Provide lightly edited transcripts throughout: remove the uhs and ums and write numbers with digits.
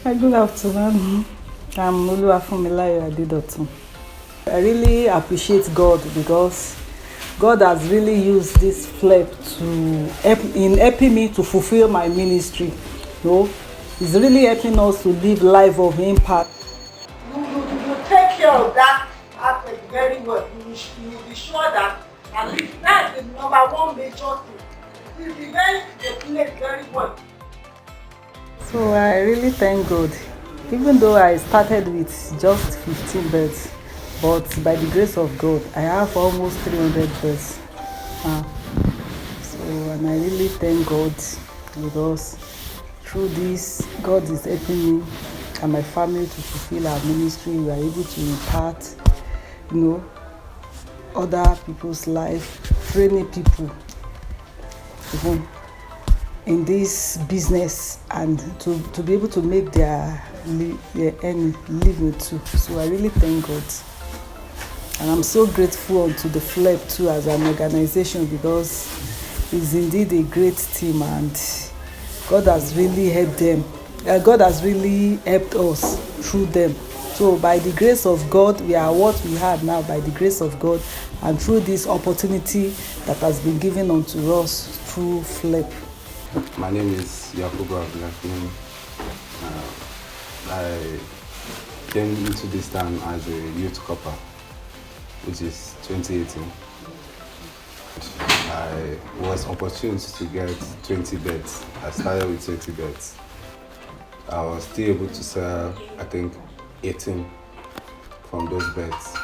Good afternoon. I'm Oluwafunmilayo Adedotun. I really appreciate God because God has really used this flip to helping me to fulfill my ministry. You know, He's really helping us to live life of impact. You take care of that aspect very well. You will be sure that at least that's the number one major thing. You will prevent the place very well. So I really thank God. Even though I started with just 15 birds, but by the grace of God, I have almost 300 birds. And I really thank God because through this, God is helping me and my family to fulfill our ministry. We are able to impart, other people's life, training people, even in this business, and to be able to make their living too. So I really thank God. And I'm so grateful unto the FLEP too as an organization because it's indeed a great team and God has really helped them. God has really helped us through them. So by the grace of God, we are what we have now by the grace of God and through this opportunity that has been given unto us through FLEP. My name is Akure. I came into this town as a youth copper, which is 2018. I was opportune to get 20 beds. I started with 20 beds. I was still able to sell, I think, 18 from those beds.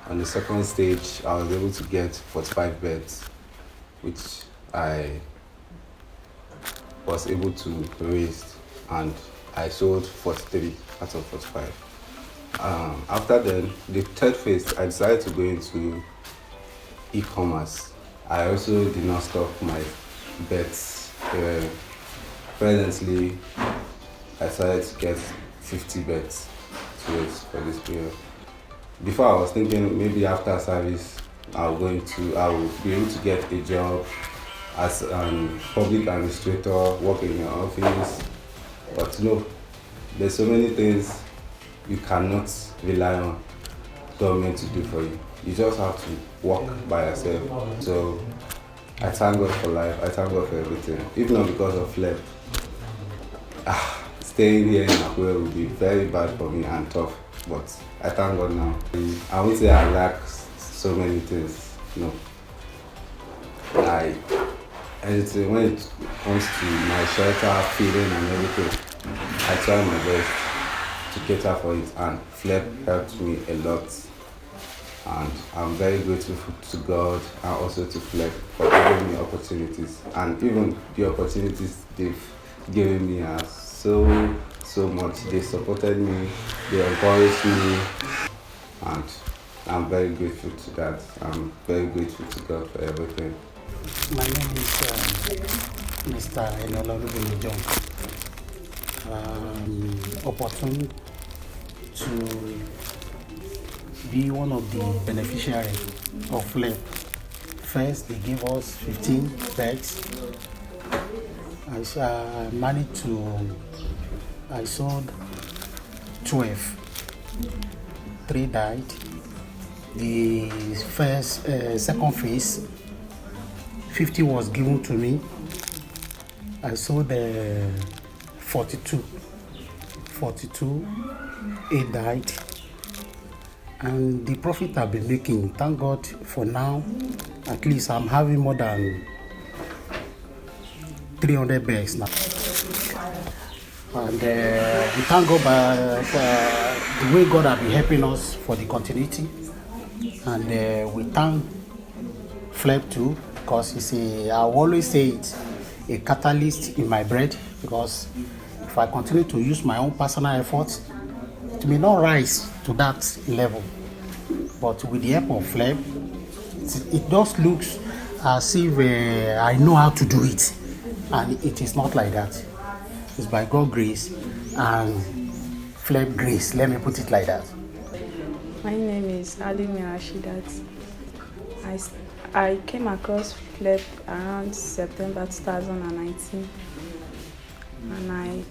On the second stage, I was able to get 45 beds, which I was able to raise, and I sold 43 out of 45. After then, the third phase, I decided to go into e-commerce. I also did not stop my bets. Presently, I started to get 50 bets to raise for this period. Before, I was thinking maybe after service, I will be able to get a job as a public administrator, work in your office. But no, there's so many things you cannot rely on government to do for you. You just have to work by yourself. So I thank God for life. I thank God for everything. If not because of FLEP, staying here in Akure would be very bad for me and tough. But I thank God now. I won't say I lack so many things. No. Anything when it comes to my shelter, feeding and everything, I try my best to cater for it, and FLEP helped me a lot. And I'm very grateful to God and also to FLEP for giving me opportunities. And even the opportunities they've given me are so much. They supported me, they encouraged me, and I'm very grateful to that. I'm very grateful to God for everything. My name is Mr. Enlighten John. Opportunity to be one of the beneficiaries of FLEP. First, they gave us 15 bags. I sold 12. 3 died. The second phase, 50 was given to me. I sold 42, 8 died. And the profit I've been making, thank God for now, at least I'm having more than 300 bags now. And we thank God for the way God has been helping us for the continuity. And we thank FLEP too, because I always say it's a catalyst in my bread, because if I continue to use my own personal efforts, it may not rise to that level. But with the help of FLEP, it just looks as if I know how to do it. And it is not like that. It's by God's grace and FLEP grace, let me put it like that. My name is Alimi Rashidat. I came across FLEP around September 2019, and I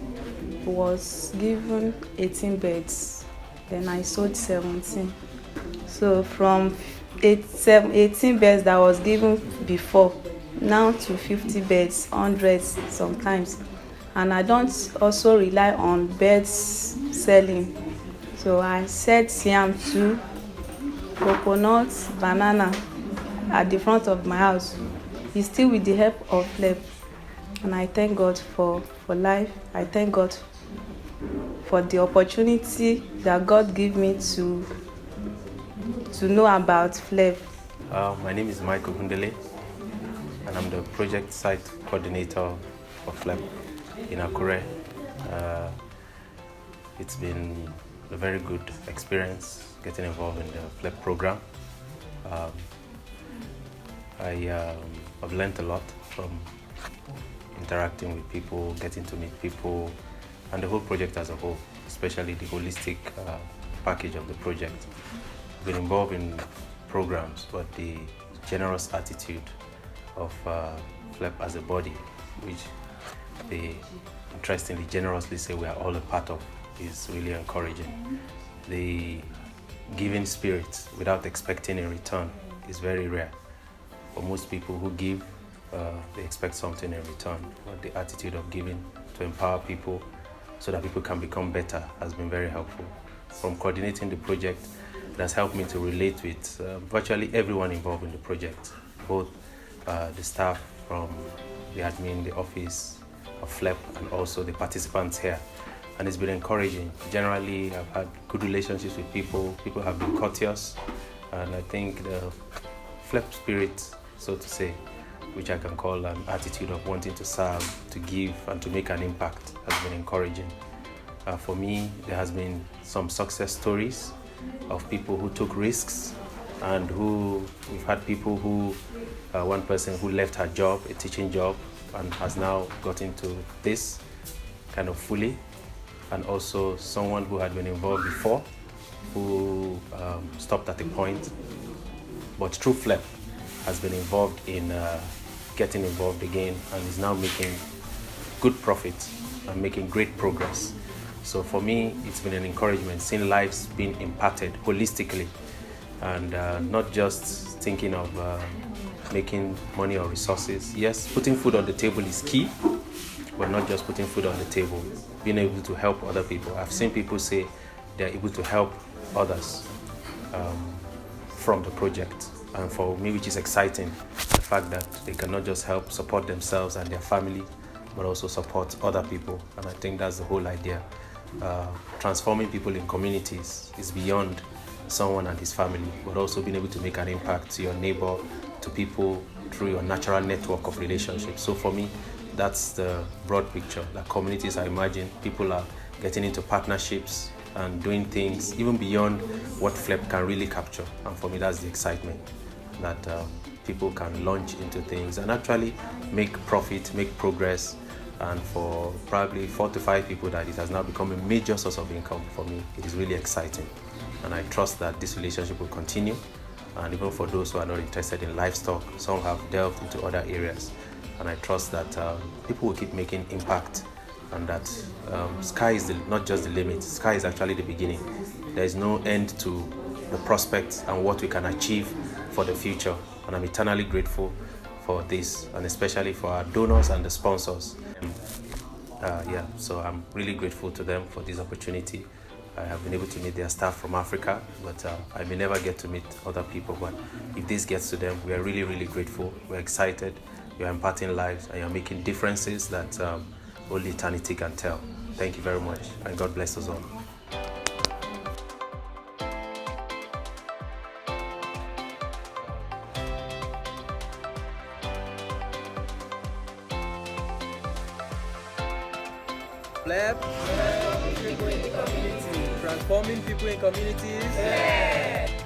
was given 18 beds, then I sold 17. So from 18 beds that was given before, now to 50 beds, hundreds sometimes. And I don't also rely on beds selling. So I sell yam too, coconut, banana at the front of my house. It's still with the help of LEM. And I thank God for life. I thank God for the opportunity that God gave me to know about FLEP. My name is Michael Hundele, and I'm the project site coordinator for FLEP in Akure. It's been a very good experience getting involved in the FLEP program. I've learned a lot from interacting with people, getting to meet people, and the whole project as a whole, especially the holistic package of the project. I've been involved in programs, but the generous attitude of FLEP as a body, which they interestingly generously say we are all a part of, is really encouraging. The giving spirit without expecting a return is very rare. For most people who give, they expect something in return. But the attitude of giving to empower people so that people can become better has been very helpful. From coordinating the project, it has helped me to relate with virtually everyone involved in the project, both the staff from the admin, the office of FLEP, and also the participants here. And it's been encouraging. Generally, I've had good relationships with people. People have been courteous, and I think the FLEP spirit, so to say, which I can call an attitude of wanting to serve, to give, and to make an impact, has been encouraging. For me, there has been some success stories of people who took risks, and we've had people who, one person who left her job, a teaching job, and has now got into this kind of fully, and also someone who had been involved before, who stopped at a point, but through FLEP has been involved in getting involved again, and is now making good profits and making great progress. So for me, it's been an encouragement, seeing lives being impacted holistically, and not just thinking of making money or resources. Yes, putting food on the table is key, but not just putting food on the table, being able to help other people. I've seen people say they're able to help others from the project. And for me, which is exciting, the fact that they can not just help support themselves and their family, but also support other people. And I think that's the whole idea. Transforming people in communities is beyond someone and his family, but also being able to make an impact to your neighbor, to people through your natural network of relationships. So for me, that's the broad picture. That communities, I imagine, people are getting into partnerships and doing things even beyond what FLEP can really capture. And for me, that's the excitement, that people can launch into things and actually make profit, make progress. And for probably 4 to 5 people, that it has now become a major source of income. For me, it is really exciting. And I trust that this relationship will continue. And even for those who are not interested in livestock, some have delved into other areas. And I trust that people will keep making impact, and that sky is not just the limit, sky is actually the beginning. There is no end to the prospects and what we can achieve for the future. And I'm eternally grateful for this, and especially for our donors and the sponsors. So I'm really grateful to them for this opportunity. I have been able to meet their staff from Africa, but I may never get to meet other people. But if this gets to them, we are really, really grateful. We're excited. You're imparting lives, and you're making differences that only eternity can tell. Thank you very much, and God bless us all. FLEP, transforming people in communities. Yeah.